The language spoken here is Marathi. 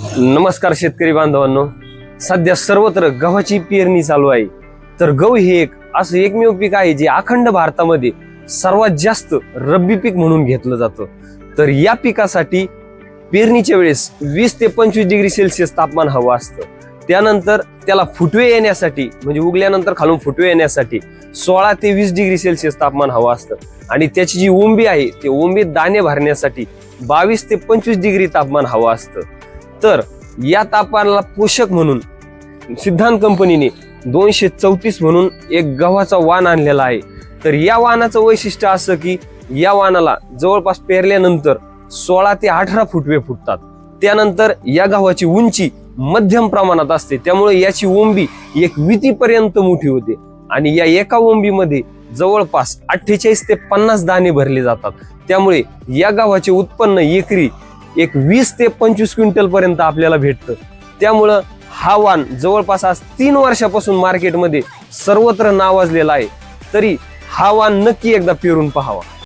नमस्कार शेतकरी बांधवांनो, सध्या सर्वत्र गव्हाची पेरणी चालू आहे. तर गहू हे एक असं एकमेव पीक आहे जे अखंड भारतामध्ये सर्वात जास्त रब्बी पीक म्हणून घेतलं जातं. तर या पिकासाठी पेरणीच्या वेळेस 20 ते 25 डिग्री सेल्सिअस तापमान हवं असतं. त्यानंतर त्याला फुटवे येण्यासाठी म्हणजे उगल्यानंतर खालून फुटवे येण्यासाठी 16 ते 20 डिग्री सेल्सिअस तापमान हवं असतं. आणि त्याची जी ओंबी आहे ते ओंबीत दाणे भरण्यासाठी 22 ते 25 डिग्री तापमान हवं असतं. तर या तापमानाला पोषक म्हणून सिद्धांत कंपनीने 234 म्हणून एक गव्हाचा वाण आणलेला आहे. तर या वाणाचं वैशिष्ट्य असं की या वाणाला जवळपास पेरल्यानंतर 16 ते 18 फुटवे फुटतात. त्यानंतर या गव्हाची उंची मध्यम प्रमाणात असते, त्यामुळे याची ओंबी एक वितीपर्यंत मोठी होते आणि या एका ओंबीमध्ये जवळपास 48 ते 50 दाणे भरले जातात. त्यामुळे या गव्हाचे उत्पन्न एकरी 20 ते 25 क्विंटल पर्यंत आपल्याला भेटतं. त्यामुळं हा वाण जवळपास आज 3 वर्षापासून मार्केटमध्ये सर्वत्र नावाजलेला आहे. तरी हा वाण नक्की एकदा पेरून पहावा.